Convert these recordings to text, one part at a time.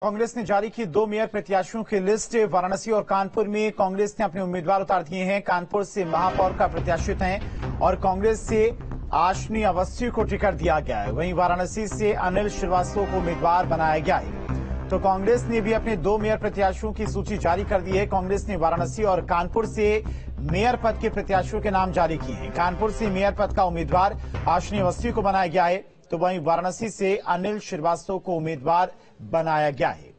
कांग्रेस ने जारी की 2 मेयर प्रत्याशियों की लिस्ट। वाराणसी और कानपुर में कांग्रेस ने अपने उम्मीदवार उतार दिए हैं। कानपुर से महापौर का प्रत्याशी तय और कांग्रेस से आशनी अवस्थी को टिकट दिया गया है। वहीं वाराणसी से अनिल श्रीवास्तव को उम्मीदवार बनाया गया है। तो कांग्रेस ने भी अपने 2 मेयर प्रत्याशियों की सूची जारी कर दी है। कांग्रेस ने वाराणसी और कानपुर से मेयर पद के प्रत्याशियों के नाम जारी किए हैं। कानपुर से मेयर पद का उम्मीदवार आशनी अवस्थी को बनाया गया है, तो वहीं वाराणसी से अनिल श्रीवास्तव को उम्मीदवार बनाया गया है।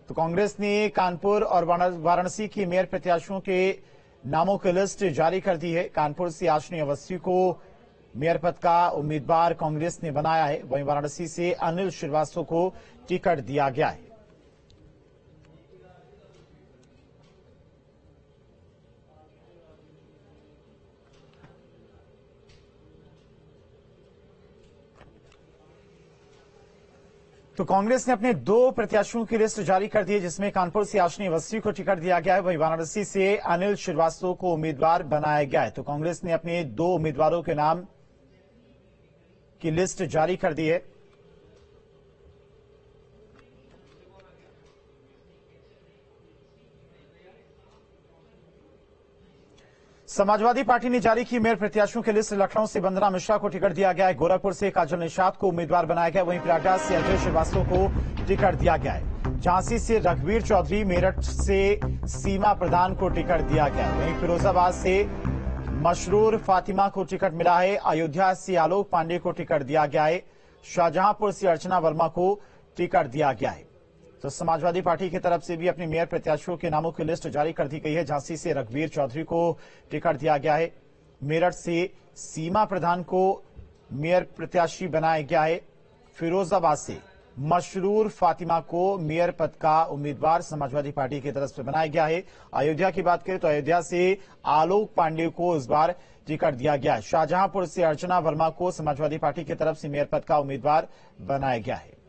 तो कांग्रेस ने कानपुर और वाराणसी की मेयर प्रत्याशियों के नामों की लिस्ट जारी कर दी है। कानपुर से आशनी अवस्थी को मेयर पद का उम्मीदवार कांग्रेस ने बनाया है, वहीं वाराणसी से अनिल श्रीवास्तव को टिकट दिया गया है। तो कांग्रेस ने अपने 2 प्रत्याशियों की लिस्ट जारी कर दी है, जिसमें कानपुर से आशनी अवस्थी को टिकट दिया गया है, वहीं वाराणसी से अनिल श्रीवास्तव को उम्मीदवार बनाया गया है। तो कांग्रेस ने अपने 2 उम्मीदवारों के नाम की लिस्ट जारी कर दी है। समाजवादी पार्टी ने जारी की मेयर प्रत्याशियों की लिस्ट। लखनऊ से वंदना मिश्रा को टिकट दिया गया है। गोरखपुर से काजल निषाद को उम्मीदवार बनाया गया, वहीं प्रयागराज से अजय श्रीवास्तव को टिकट दिया गया है। झांसी से रघुवीर चौधरी, मेरठ से सीमा प्रधान को टिकट दिया गया है, वहीं फिरोजाबाद से मशरूर फातिमा को टिकट मिला है। अयोध्या से आलोक पांडे को टिकट दिया गया है। शाहजहांपुर से अर्चना वर्मा को टिकट दिया गया है। तो समाजवादी पार्टी की तरफ से भी अपने मेयर प्रत्याशियों के नामों की लिस्ट जारी कर दी गई है। झांसी से रघुवीर चौधरी को टिकट दिया गया है। मेरठ से सीमा प्रधान को मेयर प्रत्याशी बनाया गया है। फिरोजाबाद से मशरूर फातिमा को मेयर पद का उम्मीदवार समाजवादी पार्टी की तरफ से बनाया गया है। अयोध्या की बात करें तो अयोध्या से आलोक पांडे को इस बार टिकट दिया गया है। शाहजहांपुर से अर्चना वर्मा को समाजवादी पार्टी की तरफ से मेयर पद का उम्मीदवार बनाया गया है।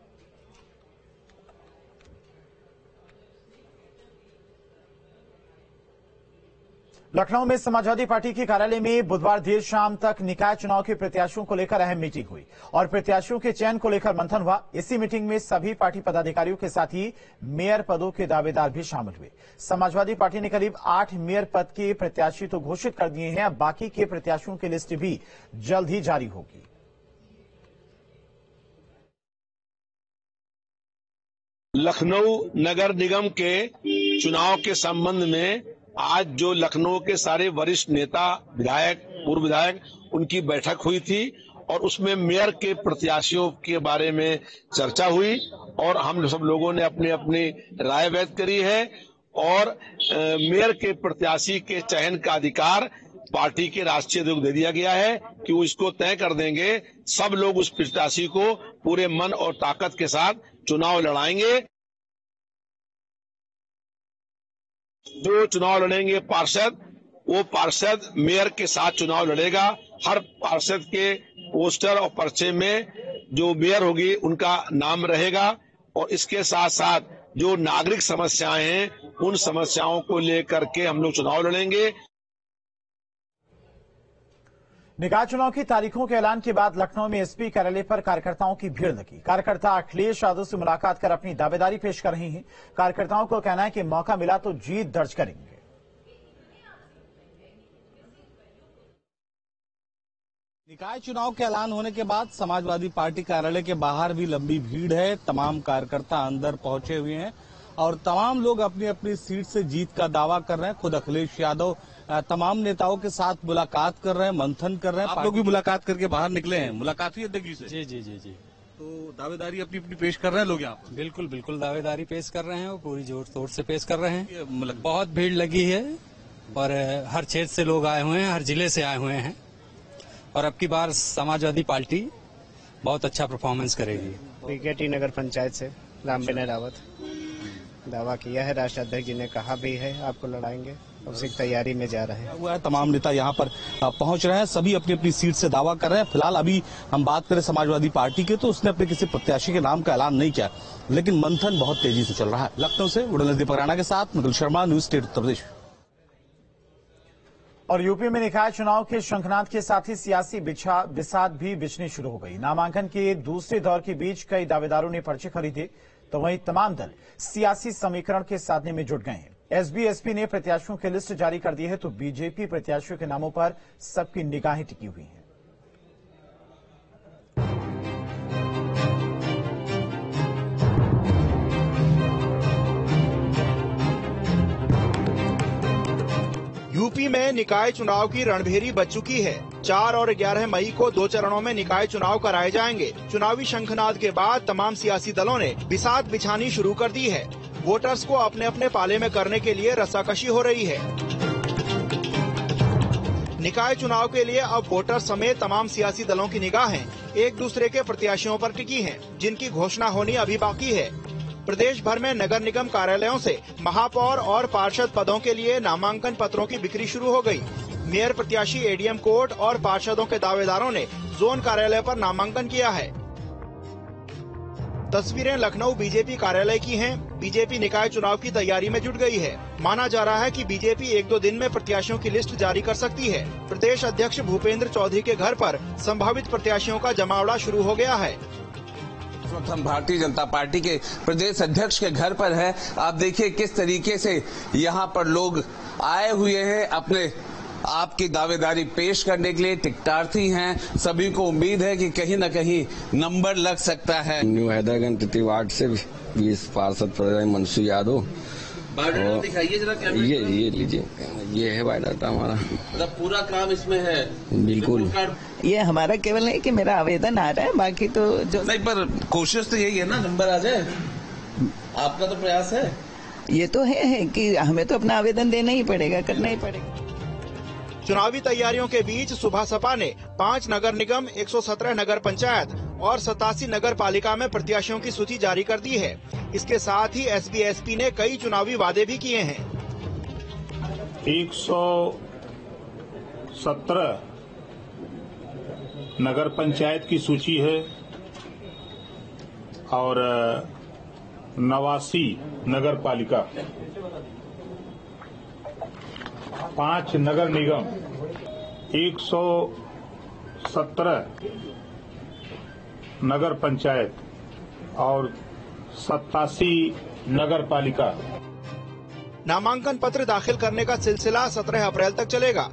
लखनऊ में समाजवादी पार्टी के कार्यालय में बुधवार देर शाम तक निकाय चुनाव के प्रत्याशियों को लेकर अहम मीटिंग हुई और प्रत्याशियों के चयन को लेकर मंथन हुआ। इसी मीटिंग में सभी पार्टी पदाधिकारियों के साथ ही मेयर पदों के दावेदार भी शामिल हुए। समाजवादी पार्टी ने करीब 8 मेयर पद के प्रत्याशी तो घोषित कर दिए हैं, अब बाकी के प्रत्याशियों की लिस्ट भी जल्द ही जारी होगी। लखनऊ नगर निगम के चुनाव के संबंध में आज जो लखनऊ के सारे वरिष्ठ नेता, विधायक, पूर्व विधायक, उनकी बैठक हुई थी और उसमें मेयर के प्रत्याशियों के बारे में चर्चा हुई और हम सब लोगों ने अपनी अपनी राय व्यक्त करी है और मेयर के प्रत्याशी के चयन का अधिकार पार्टी के राष्ट्रीय अध्यक्ष को दे दिया गया है कि वो इसको तय कर देंगे। सब लोग उस प्रत्याशी को पूरे मन और ताकत के साथ चुनाव लड़ाएंगे। जो चुनाव लड़ेंगे पार्षद, वो पार्षद मेयर के साथ चुनाव लड़ेगा। हर पार्षद के पोस्टर और पर्चे में जो मेयर होगी उनका नाम रहेगा और इसके साथ साथ जो नागरिक समस्याएं हैं उन समस्याओं को लेकर के हम लोग चुनाव लड़ेंगे। निकाय चुनाव की तारीखों के ऐलान के बाद लखनऊ में एसपी कार्यालय पर कार्यकर्ताओं की भीड़ लगी। कार्यकर्ता अखिलेश यादव से मुलाकात कर अपनी दावेदारी पेश कर रहे हैं। कार्यकर्ताओं को कहना है कि मौका मिला तो जीत दर्ज करेंगे। निकाय चुनाव के ऐलान होने के बाद समाजवादी पार्टी कार्यालय के बाहर भी लंबी भीड़ है। तमाम कार्यकर्ता अंदर पहुंचे हुए हैं और तमाम लोग अपनी अपनी सीट से जीत का दावा कर रहे हैं। खुद अखिलेश यादव तमाम नेताओं के साथ मुलाकात कर रहे हैं, मंथन कर रहे हैं। आप लोग भी मुलाकात करके बाहर निकले हैं, मुलाकात हुई अध्यक्ष जी से? जी जी जी जी। तो दावेदारी अपनी अपनी पेश कर रहे हैं लोग यहाँ पर? बिल्कुल बिल्कुल दावेदारी पेश कर रहे हैं, वो पूरी जोर तोड़ से पेश कर रहे हैं। बहुत भीड़ लगी है और हर क्षेत्र से लोग आए हुए हैं, हर जिले से आए हुए हैं और अब की बार समाजवादी पार्टी बहुत अच्छा परफॉर्मेंस करेगी। बीकेटी नगर पंचायत से राम विनय रावत दावा किया है। राष्ट्रीय अध्यक्ष जी ने कहा भी है आपको लड़ाएंगे, उसी तैयारी में जा रहे हैं। हुआ है, तमाम नेता यहाँ पर पहुंच रहे हैं, सभी अपनी अपनी सीट से दावा कर रहे हैं। फिलहाल अभी हम बात करें समाजवादी पार्टी के तो उसने अपने किसी प्रत्याशी के नाम का ऐलान नहीं किया, लेकिन मंथन बहुत तेजी से चल रहा है। लखनऊ से दीपक राणा के साथ मुकुल शर्मा, न्यूज स्टेट उत्तर प्रदेश। और यूपी में निकाय चुनाव के शंखनाद के साथ ही सियासी बिसात भी बिछनी शुरू हो गई। नामांकन के दूसरे दौर के बीच कई दावेदारों ने पर्चे खरीदे, तो वहीं तमाम दल सियासी समीकरण के साधने में जुट गए हैं। एसबी-एसपी ने प्रत्याशियों की लिस्ट जारी कर दी है, तो बीजेपी प्रत्याशियों के नामों पर सबकी निगाहें टिकी हुई हैं। यूपी में निकाय चुनाव की रणभेरी बज चुकी है। 4 और 11 मई को 2 चरणों में निकाय चुनाव कराए जाएंगे। चुनावी शंखनाद के बाद तमाम सियासी दलों ने बिसात बिछानी शुरू कर दी है। वोटर्स को अपने अपने पाले में करने के लिए रस्साकशी हो रही है। निकाय चुनाव के लिए अब वोटर समेत तमाम सियासी दलों की निगाहें एक दूसरे के प्रत्याशियों पर टिकी हैं, जिनकी घोषणा होनी अभी बाकी है। प्रदेश भर में नगर निगम कार्यालयों से महापौर और पार्षद पदों के लिए नामांकन पत्रों की बिक्री शुरू हो गई। मेयर प्रत्याशी एडीएम कोर्ट और पार्षदों के दावेदारों ने जोन कार्यालय पर नामांकन किया है। तस्वीरें लखनऊ बीजेपी कार्यालय की हैं। बीजेपी निकाय चुनाव की तैयारी में जुट गई है। माना जा रहा है कि बीजेपी 1-2 दिन में प्रत्याशियों की लिस्ट जारी कर सकती है। प्रदेश अध्यक्ष भूपेंद्र चौधरी के घर पर संभावित प्रत्याशियों का जमावड़ा शुरू हो गया है। हम भारतीय जनता पार्टी के प्रदेश अध्यक्ष के घर पर है। आप देखिए किस तरीके से यहाँ पर लोग आए हुए हैं अपने आपकी दावेदारी पेश करने के लिए। टिकटार्थी हैं, सभी को उम्मीद है कि कहीं न कहीं नंबर लग सकता है। न्यू हैदरागंज तृतीय वार्ड से 20 पार्षद प्रत्याशी मनसू यादव। बायोडाटा दिखाइए जरा कैमरे ये लीजिए, ये है बायोडाटा हमारा। मतलब पूरा काम इसमें है। बिल्कुल। ये हमारा केवल नहीं कि मेरा आवेदन आ रहा है, बाकी तो जो नहीं, पर कोशिश तो यही है ना, नंबर आ जाए। आपका तो प्रयास है। ये तो है कि हमें तो अपना आवेदन देना ही पड़ेगा, करना ही पड़ेगा। चुनावी तैयारियों के बीच सुबह सपा ने 5 नगर निगम, 117 नगर पंचायत और 87 नगर पालिका में प्रत्याशियों की सूची जारी कर दी है। इसके साथ ही एसबी-एसपी ने कई चुनावी वादे भी किए हैं। 117 नगर पंचायत की सूची है और 89 नगर पालिका, 5 नगर निगम, 117 नगर पंचायत और 87 नगर पालिका। नामांकन पत्र दाखिल करने का सिलसिला 17 अप्रैल तक चलेगा।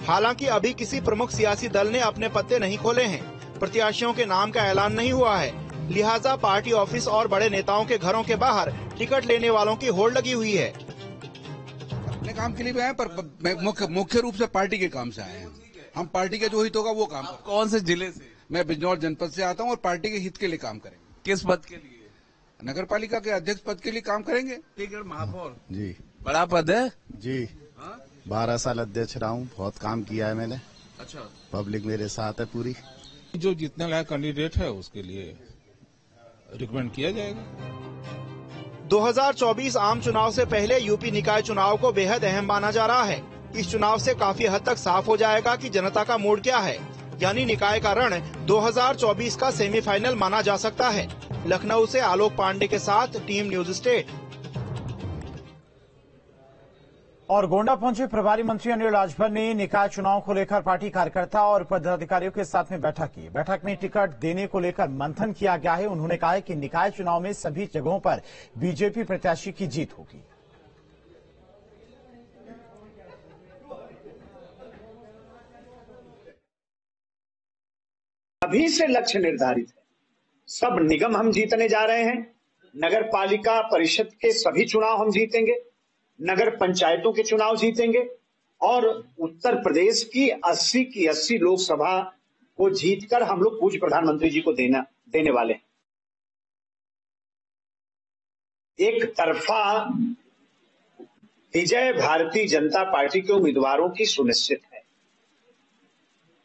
हालांकि अभी किसी प्रमुख सियासी दल ने अपने पत्ते नहीं खोले हैं। प्रत्याशियों के नाम का ऐलान नहीं हुआ है, लिहाजा पार्टी ऑफिस और बड़े नेताओं के घरों के बाहर टिकट लेने वालों की होड़ लगी हुई है। अपने काम के लिए भी आए, पर मुख्य रूप से पार्टी के काम से आए हैं। हम पार्टी का जो हित होगा वो काम। कौन से जिले से? मैं बिजनौर जनपद से आता हूँ और पार्टी के हित के लिए काम करेंगे। किस पद के लिए? नगर पालिका के अध्यक्ष पद के लिए काम करेंगे। महापौर जी, बड़ा पद है जी। 12 साल अध्यक्ष रहा हूँ, बहुत काम किया है मैंने। अच्छा, पब्लिक मेरे साथ है पूरी। जो जीतने लायक कैंडिडेट है उसके लिए रिकमेंड किया जाएगा। 2024 आम चुनाव से पहले यूपी निकाय चुनाव को बेहद अहम माना जा रहा है। इस चुनाव से काफी हद तक साफ हो जाएगा कि जनता का मूड क्या है, यानी निकाय का रण 2024 का सेमीफाइनल माना जा सकता है। लखनऊ से आलोक पांडे के साथ टीम न्यूज स्टेट। और गोंडा पहुंचे प्रभारी मंत्री अनिल राजभर ने निकाय चुनाव को लेकर पार्टी कार्यकर्ता और पदाधिकारियों के साथ में बैठक की। बैठक में टिकट देने को लेकर मंथन किया गया है। उन्होंने कहा है कि निकाय चुनाव में सभी जगहों पर बीजेपी प्रत्याशी की जीत होगी। अभी से लक्ष्य निर्धारित है। सब निगम हम जीतने जा रहे हैं। नगर पालिका परिषद के सभी चुनाव हम जीतेंगे, नगर पंचायतों के चुनाव जीतेंगे और उत्तर प्रदेश की 80 की 80 लोकसभा को जीतकर हम लोग पूज्य प्रधानमंत्री जी को देने वाले हैं। एक तरफा विजय भारतीय जनता पार्टी के उम्मीदवारों की सुनिश्चित है।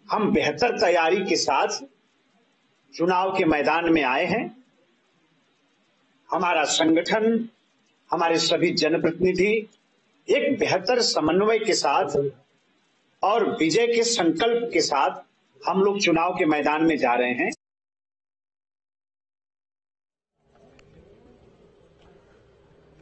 हम बेहतर तैयारी के साथ चुनाव के मैदान में आए हैं। हमारा संगठन, हमारे सभी जनप्रतिनिधि एक बेहतर समन्वय के साथ और विजय के संकल्प के साथ हम लोग चुनाव के मैदान में जा रहे हैं।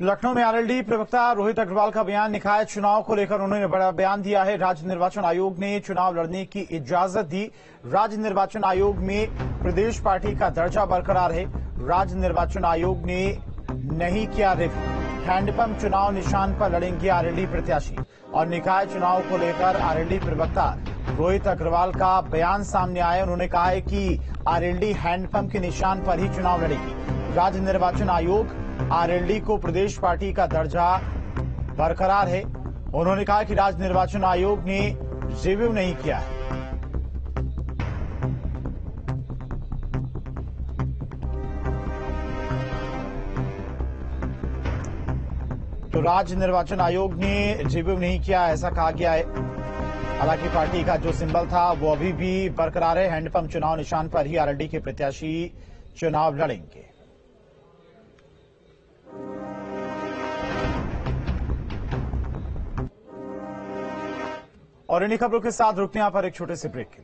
लखनऊ में आरएलडी प्रवक्ता रोहित अग्रवाल का बयान। निकाय चुनाव को लेकर उन्होंने बड़ा बयान दिया है। राज्य निर्वाचन आयोग ने चुनाव लड़ने की इजाजत दी। राज्य निर्वाचन आयोग में प्रदेश पार्टी का दर्जा बरकरार है। राज्य निर्वाचन आयोग ने नहीं किया रिव्यू। हैंडपंप चुनाव निशान पर लड़ेंगे आरएलडी प्रत्याशी। और निकाय चुनाव को लेकर आरएलडी प्रवक्ता रोहित अग्रवाल का बयान सामने आया। उन्होंने कहा है कि आरएलडी हैंडपंप के निशान पर ही चुनाव लड़ेगी। राज्य निर्वाचन आयोग आरएलडी को प्रदेश पार्टी का दर्जा बरकरार है। उन्होंने कहा कि राज्य निर्वाचन आयोग ने रिव्यू नहीं किया है। तो राज्य निर्वाचन आयोग ने रिव्यू नहीं किया, ऐसा कहा गया है। हालांकि पार्टी का जो सिंबल था वो अभी भी बरकरार है। हैंडपंप चुनाव निशान पर ही आरएलडी के प्रत्याशी चुनाव लड़ेंगे। और इन्हीं खबरों के साथ रुकते हैं यहाँ पर एक छोटे से ब्रेक के लिए।